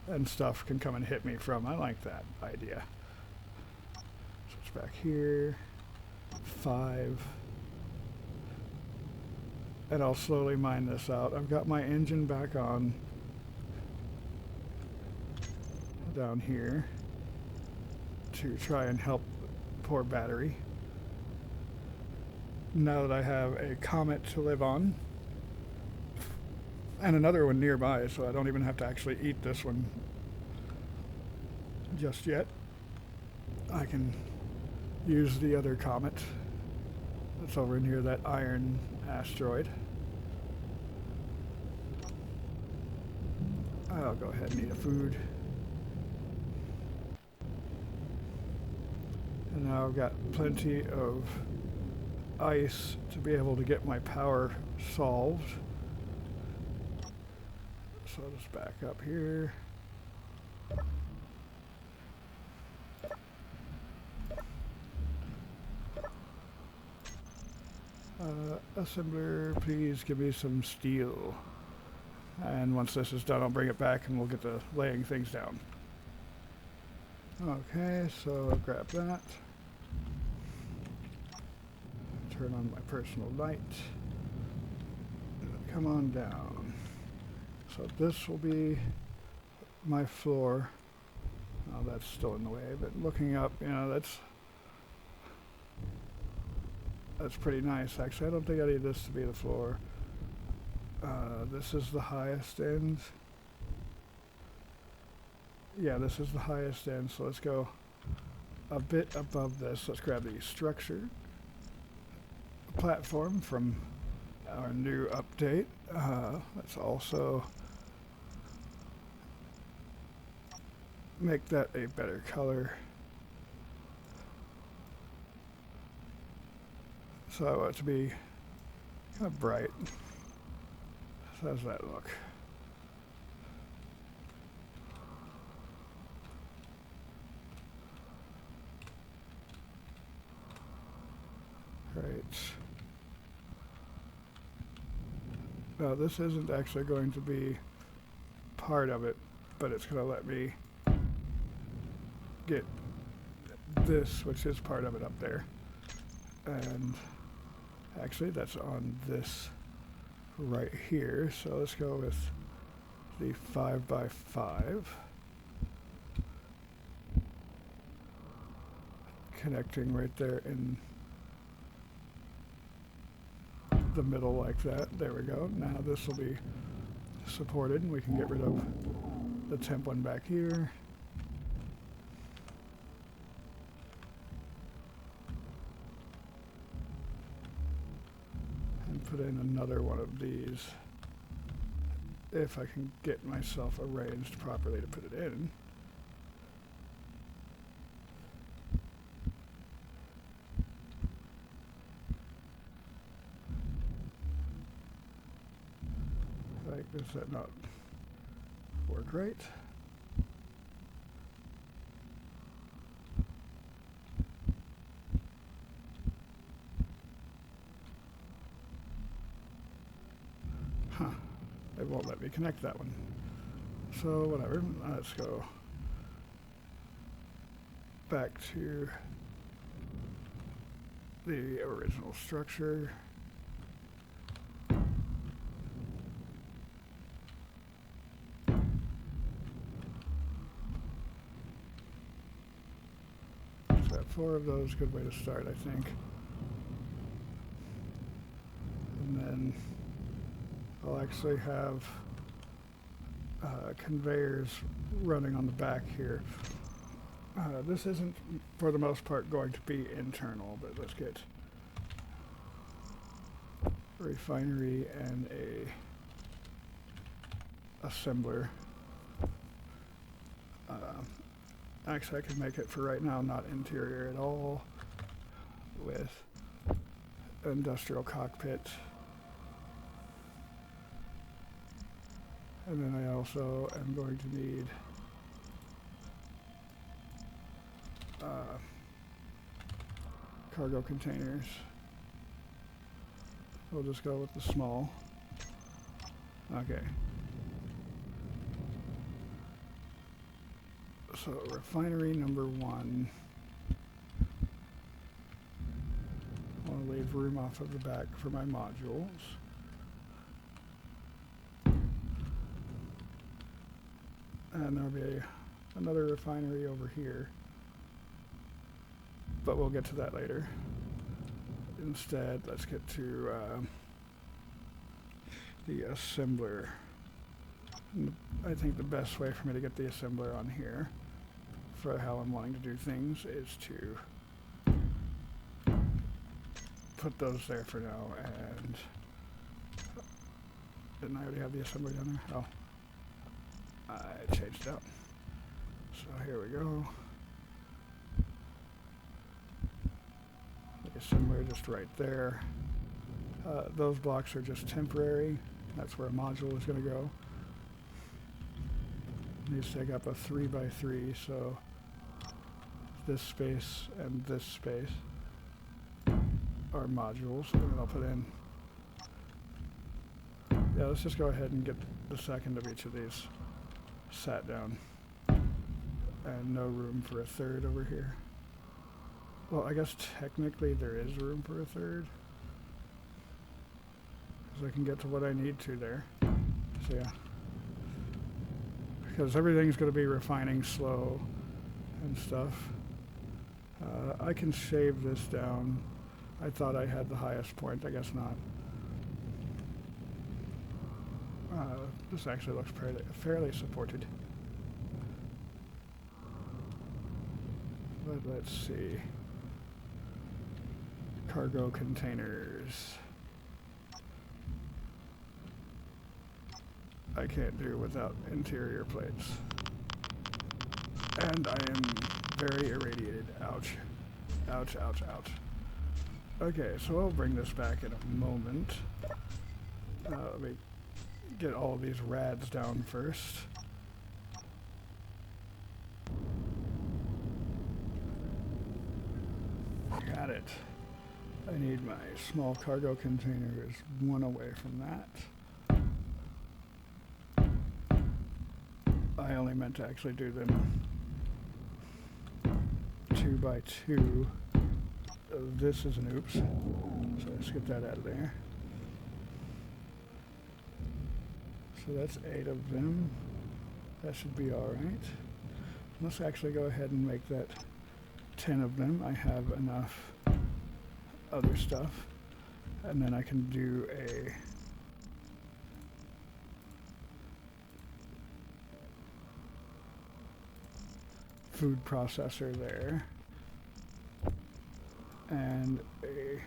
and stuff can come and hit me from. I like that idea. So it's back here. 5. And I'll slowly mine this out. I've got my engine back on down here to try and help poor battery. Now that I have a comet to live on and another one nearby, so I don't even have to actually eat this one just yet, I can use the other comet that's over near that iron asteroid. I'll go ahead and eat a food. And now I've got plenty of ice to be able to get my power solved. So I'll just back up here. Assembler, please give me some steel. And once this is done, I'll bring it back and we'll get to laying things down. Okay, so I'll grab that. Turn on my personal light. Come on down. So this will be my floor. Oh, that's still in the way, but looking up, you know, that's pretty nice. Actually, I don't think I need this to be the floor. This is the highest end. Yeah, this is the highest end, so let's go a bit above this. Let's grab the structure platform from our new update. Let's also make that a better color. So I want it to be kind of bright. So how does that look? Right. Now this isn't actually going to be part of it, but it's going to let me get this, which is part of it, up there. And actually that's on this right here. So let's go with the 5x5. Connecting right there in the middle like that. There we go. Now this will be supported and we can get rid of the temp one back here. And put in another one of these if I can get myself arranged properly to put it in. Does that not work right? Huh. It won't let me connect that one. So whatever. Let's go back to the original structure. Four of those, good way to start, I think. And then I'll actually have conveyors running on the back here. This isn't, for the most part, going to be internal, but let's get a refinery and a assembler. Actually, I can make it for right now not interior at all, with industrial cockpit. And then I also am going to need cargo containers. We'll just go with the small. Okay. So refinery number 1. I'll leave room off of the back for my modules. And there'll be another refinery over here. But we'll get to that later. Instead, let's get to the assembler. And I think the best way for me to get the assembler on here for how I'm wanting to do things is to put those there for now. And didn't I already have the assembler down there? Oh, I changed it out. So here we go. The assembler just right there. Those blocks are just temporary. That's where a module is going to go. Needs to take up a 3x3, so this space and this space are modules, and then I'll put in. Yeah, let's just go ahead and get the second of each of these sat down. And no room for a third over here. Well, I guess technically there is room for a third, because I can get to what I need to there. So yeah. Because everything's going to be refining slow and stuff. I can shave this down. I thought I had the highest point, I guess not. This actually looks fairly supported. But let's see. Cargo containers. I can't do without interior plates. And I am very irradiated. Ouch. Ouch, ouch, ouch. Okay, so I'll bring this back in a moment. Let me get all these rads down first. Got it. I need my small cargo containers 1 away from that. I only meant to actually do them 2x2. This is an oops. So let's get that out of there. So that's 8 of them. That should be alright. Let's actually go ahead and make that 10 of them. I have enough other stuff. And then I can do a food processor there. And a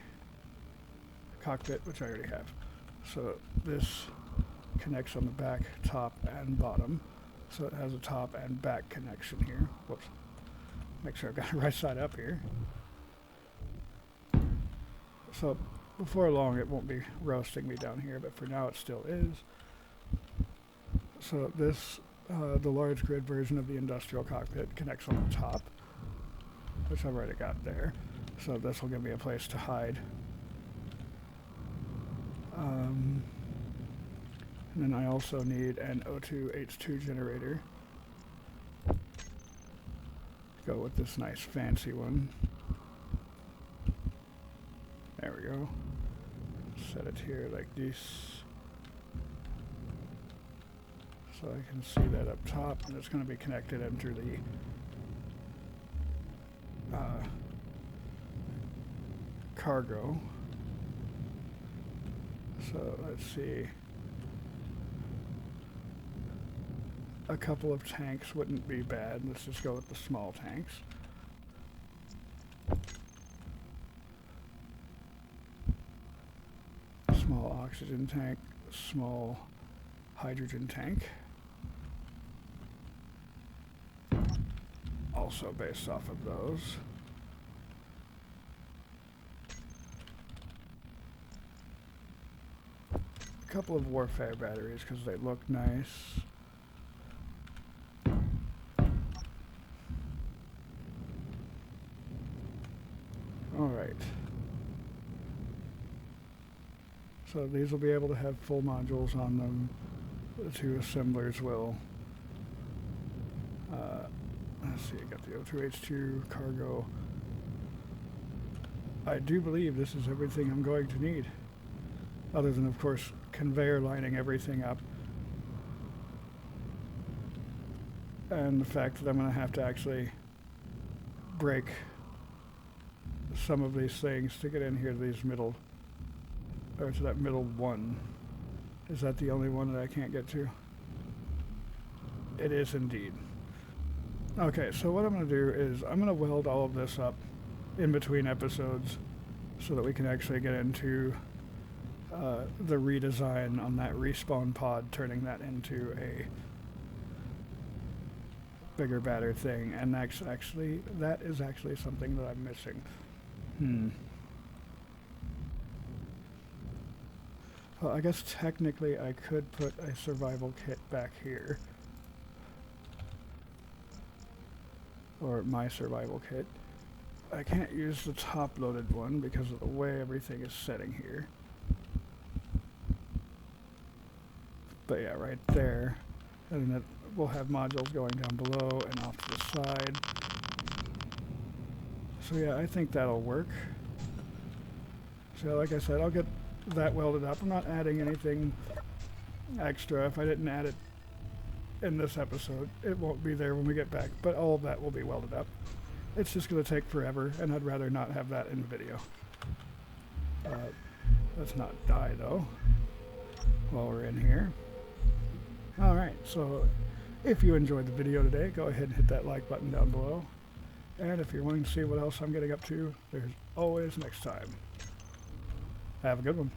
cockpit, which I already have. So this connects on the back, top, and bottom. So it has a top and back connection here. Whoops. Make sure I've got it right side up here. So before long it won't be roasting me down here, but for now it still is. So this, the large grid version of the industrial cockpit connects on the top, which I've already got there. So this will give me a place to hide. And then I also need an O2H2 generator. Go with this nice fancy one. There we go. Set it here like this. So I can see that up top, and it's going to be connected into the cargo. So let's see. A couple of tanks wouldn't be bad. Let's just go with the small tanks. Small oxygen tank, small hydrogen tank. Also based off of those. A couple of warfare batteries because they look nice. Alright, Alright. So these will be able to have full modules on them. The two assemblers will. Let's see, I got the O2H2 cargo. I do believe this is everything I'm going to need. Other than, of course, conveyor lining everything up. And the fact that I'm going to have to actually break some of these things to get in here to these middle, or to that middle one. Is that the only one that I can't get to? It is indeed. Okay, so what I'm going to do is I'm going to weld all of this up in between episodes so that we can actually get into the redesign on that respawn pod, turning that into a bigger, badder thing. And that is actually something that I'm missing. Well, I guess technically I could put a survival kit back here. Or my survival kit. I can't use the top-loaded one because of the way everything is setting here. But yeah, right there. And then we'll have modules going down below and off to the side. So yeah, I think that'll work. So like I said, I'll get that welded up. I'm not adding anything extra. If I didn't add it in this episode, it won't be there when we get back, but all of that will be welded up. It's just going to take forever, and I'd rather not have that in the video. Let's not die, though, while we're in here. Alright, so if you enjoyed the video today, go ahead and hit that like button down below. And if you're wanting to see what else I'm getting up to, there's always next time. Have a good one.